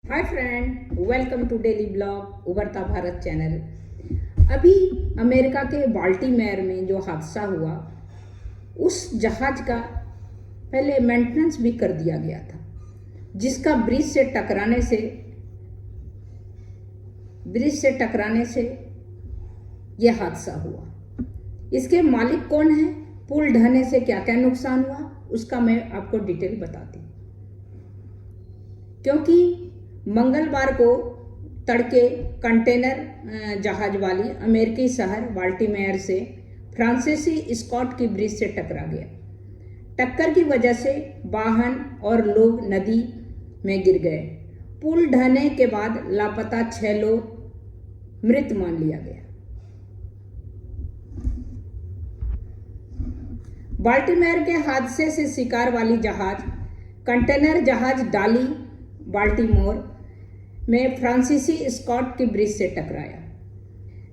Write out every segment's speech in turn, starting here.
Hi friend, welcome to daily blog Ubharta Bharat channel. अभी America के Baltimore में जो हादसा हुआ, उस जहाज का पहले मेंटेनेंस भी कर दिया गया था, जिसका ब्रिज से टकराने से यह हादसा हुआ। इसके मालिक कौन है, पुल ढहने से क्या क्या नुकसान हुआ, उसका मैं आपको डिटेल बताती हूँ। क्योंकि मंगलवार को तड़के कंटेनर जहाज वाली अमेरिकी शहर बाल्टीमोर से फ्रांसीसी स्कॉट की ब्रिज से टकरा गया। टक्कर की वजह से वाहन और लोग नदी में गिर गए। पुल ढहने के बाद लापता 6 लोग मृत मान लिया गया। बाल्टीमोर के हादसे से शिकार वाली जहाज कंटेनर जहाज डाली बाल्टीमोर में फ्रांसीसी स्कॉट की ब्रिज से टकराया।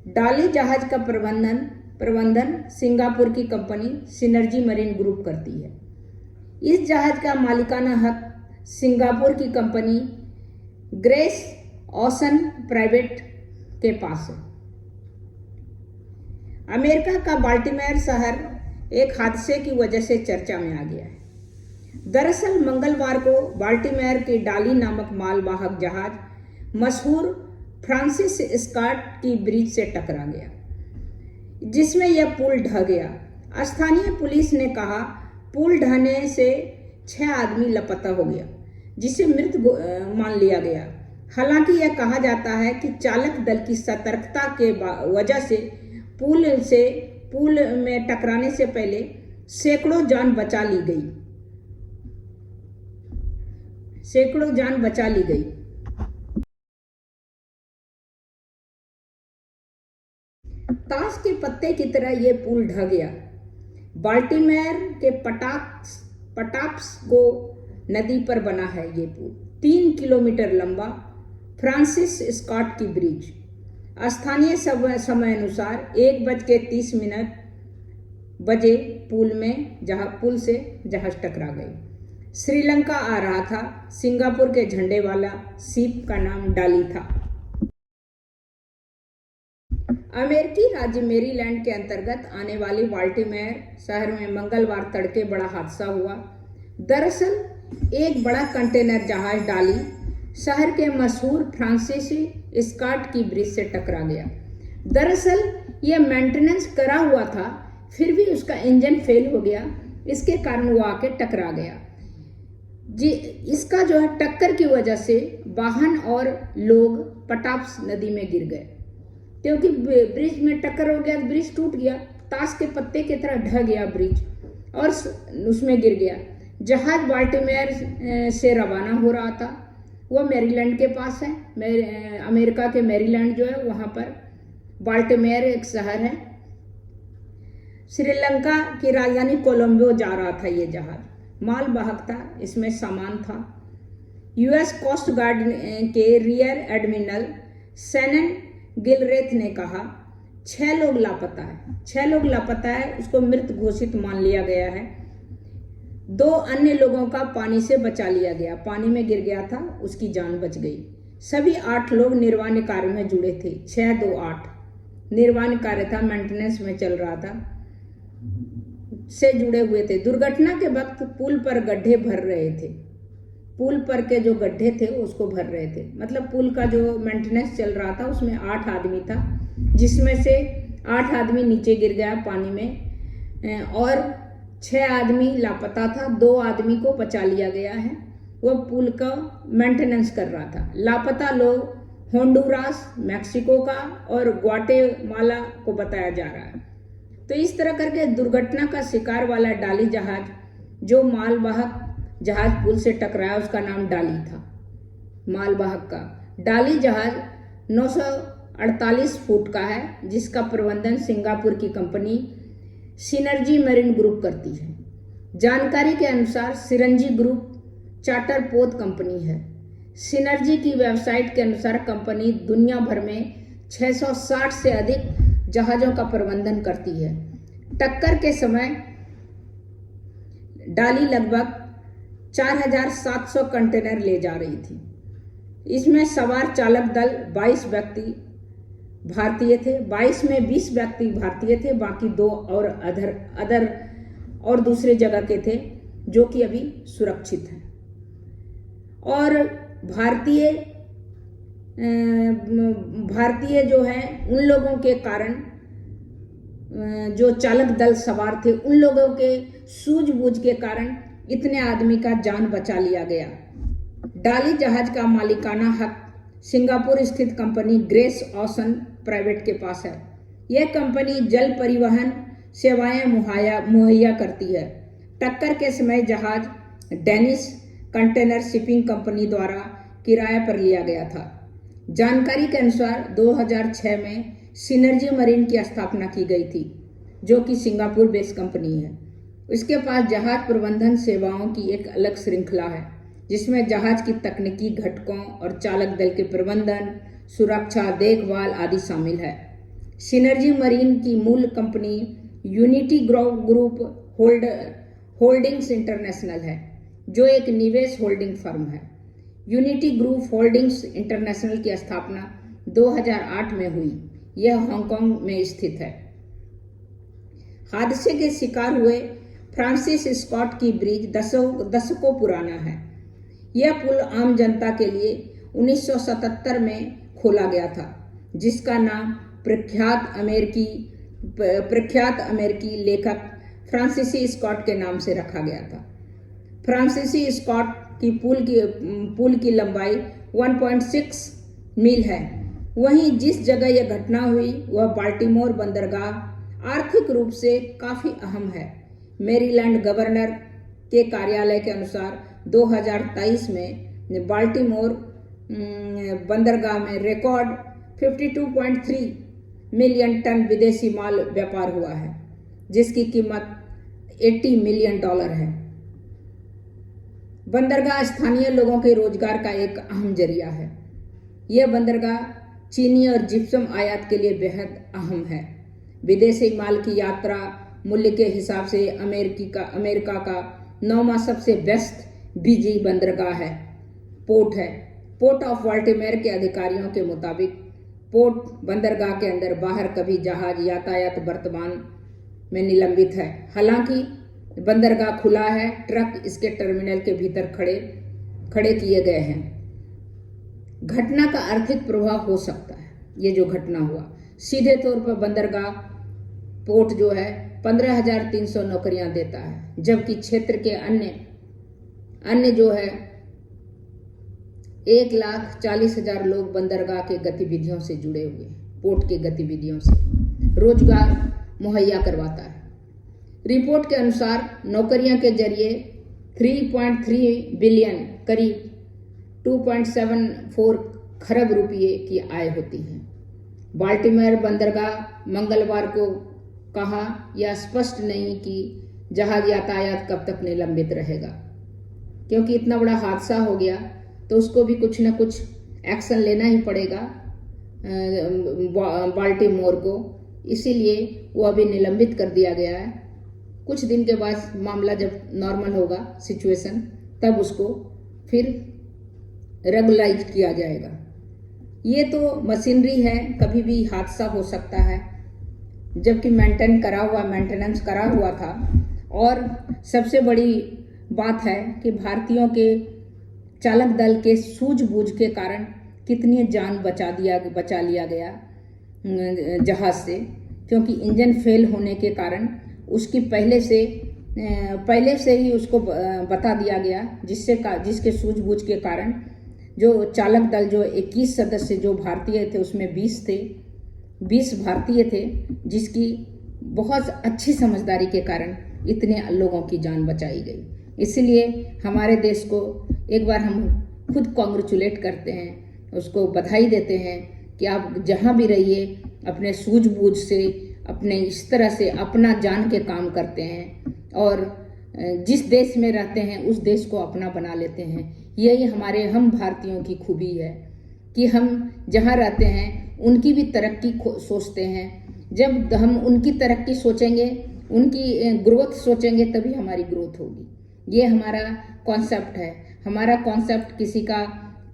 डाली जहाज का प्रबंधन सिंगापुर की कंपनी सिनर्जी मरीन ग्रुप करती है। इस जहाज का मालिकाना हक सिंगापुर की कंपनी ग्रेस ओशन प्राइवेट के पास है। अमेरिका का बाल्टीमोर शहर एक हादसे की वजह से चर्चा में आ गया है। दरअसल मंगलवार को बाल्टीमोर की डाली नामक मालवाहक जहाज मशहूर फ्रांसिस स्कॉट की ब्रिज से टकरा गया, जिसमें यह पुल ढह गया। स्थानीय पुलिस ने कहा पुल ढहने से 6 आदमी लापता हो गया, जिसे मृत मान लिया गया। हालांकि यह कहा जाता है कि चालक दल की सतर्कता के वजह से पुल में टकराने से पहले सैकड़ों जान बचा ली गई। ताश के पत्ते की तरह यह पुल ढह गया। बाल्टीमोर के पटाप्सको नदी पर बना है ये पुल, 3 किलोमीटर लंबा फ्रांसिस स्कॉट की ब्रिज। स्थानीय समय अनुसार 1:30 बजे पुल से जहाज टकरा गई। श्रीलंका आ रहा था। सिंगापुर के झंडे वाला शिप का नाम डाली था। अमेरिकी राज्य मेरीलैंड के अंतर्गत आने वाली बाल्टीमोर शहर में मंगलवार तड़के बड़ा हादसा हुआ। दरअसल एक बड़ा कंटेनर जहाज डाली शहर के मशहूर फ्रांसीसी स्कॉट की ब्रिज से टकरा गया। दरअसल यह मेंटेनेंस करा हुआ था, फिर भी उसका इंजन फेल हो गया। इसके कारण वो आके टकरा गया। इसका जो है टक्कर की वजह से वाहन और लोग पटाप्स नदी में गिर गए। क्योंकि ब्रिज में टक्कर हो गया, ब्रिज टूट गया, ताश के पत्ते की तरह ढह गया ब्रिज और उसमें गिर गया। जहाज बाल्टीमोर से रवाना हो रहा था। वो मैरीलैंड के पास है। अमेरिका के मैरीलैंड जो है वहाँ पर बाल्टीमोर एक शहर है। श्रीलंका की राजधानी कोलंबो जा रहा था। ये जहाज मालवाहक था, इसमें सामान था। यूएस कोस्ट गार्ड के रियर एडमिरल शैनन गिलरेथ ने कहा 6 लोग लापता है। उसको मृत घोषित मान लिया गया है। 2 अन्य लोगों का पानी से बचा लिया गया। पानी में गिर गया था, उसकी जान बच गई। सभी 8 लोग निर्माण कार्य में जुड़े थे। 6, 2, 8 निर्माण कार्य था, मेंटेनेंस में चल रहा था, से जुड़े हुए थे। दुर्घटना के वक्त पुल पर गड्ढे भर रहे थे। पुल पर के जो गड्ढे थे उसको भर रहे थे। मतलब पुल का जो मेंटेनेंस चल रहा था उसमें 8 आदमी था, जिसमें से 8 आदमी नीचे गिर गया पानी में और 6 आदमी लापता था। 2 आदमी को बचा लिया गया है। वो पुल का मेंटेनेंस कर रहा था। लापता लोग होंडुरास, मैक्सिको का और ग्वाटेमाला को बताया जा रहा है। तो इस तरह करके दुर्घटना का शिकार वाला डाली जहाज, जो मालवाहक जहाज पुल से टकराया, उसका नाम डाली था। मालवाहक का डाली जहाज 948 फुट का है, जिसका प्रबंधन सिंगापुर की कंपनी सिनर्जी मरीन ग्रुप करती है। जानकारी के अनुसार सिनर्जी ग्रुप चार्टर पोत कंपनी है। सिनर्जी की वेबसाइट के अनुसार कंपनी दुनिया भर में 660 से अधिक जहाज़ों का प्रबंधन करती है। टक्कर के समय डाली लगभग 4700 कंटेनर ले जा रही थी। इसमें सवार चालक दल 22 व्यक्ति भारतीय थे। 22 में 20 व्यक्ति भारतीय थे, बाकी 2 और अदर और दूसरे जगह के थे जो कि अभी सुरक्षित हैं। और भारतीय जो है उन लोगों के कारण, जो चालक दल सवार थे उन लोगों के सूझबूझ के कारण इतने आदमी का जान बचा लिया गया। डाली जहाज का मालिकाना हक सिंगापुर स्थित कंपनी ग्रेस ओशन प्राइवेट के पास है। यह कंपनी जल परिवहन सेवाएं मुहैया करती है। टक्कर के समय जहाज डेनिश कंटेनर शिपिंग कंपनी द्वारा किराए पर लिया गया था। जानकारी के अनुसार 2006 में सिनर्जी मरीन की स्थापना की गई थी, जो कि सिंगापुर बेस्ड कंपनी है। इसके पास जहाज प्रबंधन सेवाओं की एक अलग श्रृंखला है, जिसमें जहाज की तकनीकी घटकों और चालक दल के प्रबंधन, सुरक्षा, देखभाल आदि शामिल है। सिनर्जी मरीन की मूल company unity group holdings international है, जो एक निवेश होल्डिंग फर्म है। यूनिटी ग्रुप होल्डिंग्स इंटरनेशनल की स्थापना 2008 में हुई। यह हांगकांग में स्थित है। हादसे के शिकार हुए फ्रांसिस स्कॉट की ब्रिज दशकों पुराना है। यह पुल आम जनता के लिए 1977 में खोला गया था, जिसका नाम प्रख्यात अमेरिकी लेखक फ्रांसिसी स्कॉट के नाम से रखा गया था। फ्रांसिसी स्कॉट की पुल की लंबाई 1.6 मील है। वहीं जिस जगह यह घटना हुई वह बाल्टीमोर बंदरगाह आर्थिक रूप से काफी अहम है। मैरीलैंड गवर्नर के कार्यालय के अनुसार 2023 में बाल्टीमोर बंदरगाह में रिकॉर्ड 52.3 मिलियन टन विदेशी माल व्यापार हुआ है, जिसकी कीमत $80 मिलियन है। बंदरगाह स्थानीय लोगों के रोजगार का एक अहम जरिया है। यह बंदरगाह चीनी और जिप्सम आयात के लिए बेहद अहम है। विदेशी माल की यात्रा मूल्य के हिसाब से अमेरिका का 9वां सबसे व्यस्त बिजी बंदरगाह है। पोर्ट ऑफ बाल्टीमोर के अधिकारियों के मुताबिक पोर्ट बंदरगाह के अंदर बाहर कभी जहाज यातायात वर्तमान में निलंबित है। हालांकि बंदरगाह खुला है, ट्रक इसके टर्मिनल के भीतर खड़े किए गए हैं। घटना का आर्थिक प्रभाव हो सकता है। ये जो घटना हुआ, सीधे तौर पर बंदरगाह पोर्ट जो है 15,300 नौकरियां देता है, जबकि क्षेत्र के अन्य जो है 1,40,000 लोग बंदरगाह के गतिविधियों से जुड़े हुए, पोर्ट के गतिविधियों से रोजगार मुहैया करवाता है। रिपोर्ट के अनुसार नौकरियों के जरिए 3.3 बिलियन करीब 2.74 खरब रुपये की आय होती है। बाल्टीमोर बंदरगाह मंगलवार को कहा, यह स्पष्ट नहीं कि जहाज यातायात कब तक निलंबित रहेगा, क्योंकि इतना बड़ा हादसा हो गया तो उसको भी कुछ न कुछ एक्शन लेना ही पड़ेगा बाल्टीमोर को, इसीलिए वो अभी निलंबित कर दिया गया है। कुछ दिन के बाद मामला जब नॉर्मल होगा सिचुएशन, तब उसको फिर रेगुलाइज किया जाएगा। ये तो मशीनरी है, कभी भी हादसा हो सकता है, जबकि मेंटेनेंस करा हुआ था। और सबसे बड़ी बात है कि भारतीयों के चालक दल के सूझबूझ के कारण कितनी जान बचा लिया गया जहाज से, क्योंकि इंजन फेल होने के कारण उसकी पहले से ही उसको बता दिया गया, जिसके सूझबूझ के कारण जो चालक दल जो 21 सदस्य जो भारतीय थे उसमें 20 भारतीय थे, जिसकी बहुत अच्छी समझदारी के कारण इतने लोगों की जान बचाई गई। इसलिए हमारे देश को एक बार हम खुद कॉन्ग्रेचुलेट करते हैं, उसको बधाई देते हैं कि आप जहाँ भी रहिए अपने सूझबूझ से, अपने इस तरह से अपना जान के काम करते हैं और जिस देश में रहते हैं उस देश को अपना बना लेते हैं। यही हम भारतीयों की खूबी है कि हम जहाँ रहते हैं उनकी भी तरक्की सोचते हैं। जब हम उनकी तरक्की सोचेंगे, उनकी ग्रोथ सोचेंगे, तभी हमारी ग्रोथ होगी। ये हमारा कॉन्सेप्ट है। हमारा कॉन्सेप्ट किसी का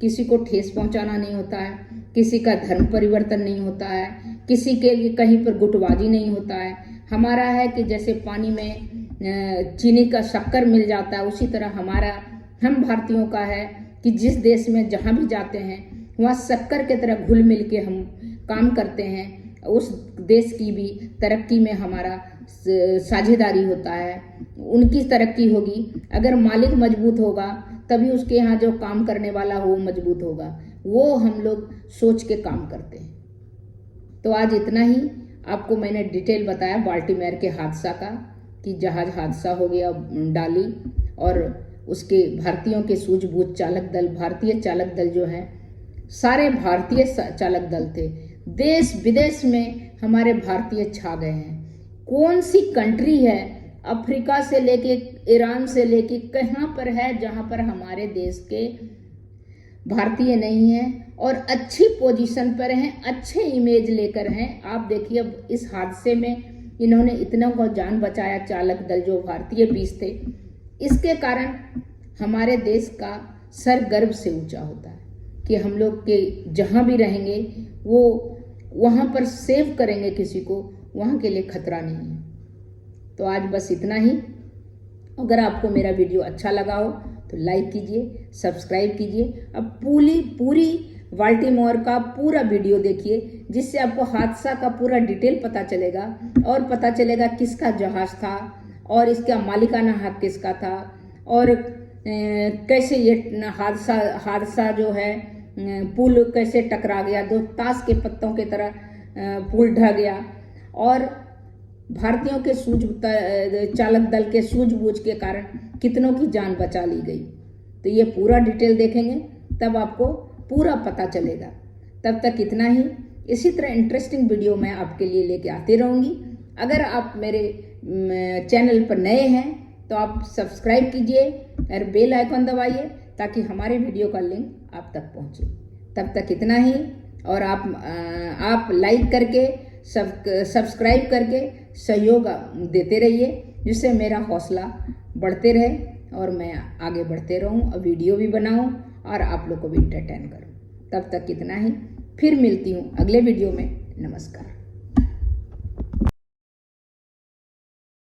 किसी को ठेस पहुंचाना नहीं होता है, किसी का धर्म परिवर्तन नहीं होता है, किसी के लिए कहीं पर गुटबाजी नहीं होता है। हमारा है कि जैसे पानी में चीनी का शक्कर मिल जाता है, उसी तरह हम भारतीयों का है कि जिस देश में जहाँ भी जाते हैं वहाँ शक्कर के तरह घुल मिल के हम काम करते हैं। उस देश की भी तरक्की में हमारा साझेदारी होता है। उनकी तरक्की होगी, अगर मालिक मजबूत होगा तभी उसके यहाँ जो काम करने वाला हो मजबूत होगा। वो हम लोग सोच के काम करते हैं। तो आज इतना ही आपको मैंने डिटेल बताया बाल्टीमोर के हादसा का, कि जहाज हादसा हो गया डाली, और उसके भारतीयों के सूझबूझ चालक दल, भारतीय चालक दल जो है सारे भारतीय चालक दल थे। देश विदेश में हमारे भारतीय छा गए हैं। कौन सी कंट्री है अफ्रीका से लेके ईरान से लेके कहाँ पर है जहाँ पर हमारे देश के भारतीय नहीं है और अच्छी पोजीशन पर हैं, अच्छे इमेज लेकर हैं। आप देखिए अब इस हादसे में इन्होंने इतना को जान बचाया, चालक दल जो भारतीय 20 थे। इसके कारण हमारे देश का सर गर्व से ऊंचा होता है कि हम लोग के जहाँ भी रहेंगे वो वहाँ पर सेव करेंगे किसी को, वहाँ के लिए खतरा नहीं है। तो आज बस इतना ही। अगर आपको मेरा वीडियो अच्छा लगा हो तो लाइक कीजिए, सब्सक्राइब कीजिए। अब पूरी बाल्टीमोर का पूरा वीडियो देखिए, जिससे आपको हादसा का पूरा डिटेल पता चलेगा और पता चलेगा किसका जहाज था और इसका मालिकाना हक किसका था, और कैसे ये हादसा जो है पुल कैसे टकरा गया, 2 ताश के पत्तों की तरह पुल ढह गया, और भारतीयों के चालक दल के सूझबूझ के कारण कितनों की जान बचा ली गई। तो ये पूरा डिटेल देखेंगे तब आपको पूरा पता चलेगा। तब तक इतना ही। इसी तरह इंटरेस्टिंग वीडियो मैं आपके लिए लेके आती रहूँगी। अगर आप मेरे चैनल पर नए हैं तो आप सब्सक्राइब कीजिए और बेल आइकन दबाइए ताकि हमारे वीडियो का लिंक आप तक पहुँचे। तब तक इतना ही। और आप लाइक करके सब्सक्राइब करके सहयोग देते रहिए, जिससे मेरा हौसला बढ़ते रहे और मैं आगे बढ़ते रहूं और वीडियो भी बनाऊं और आप लोग को भी एंटरटेन करूं। तब तक इतना ही। फिर मिलती हूं अगले वीडियो में। नमस्कार।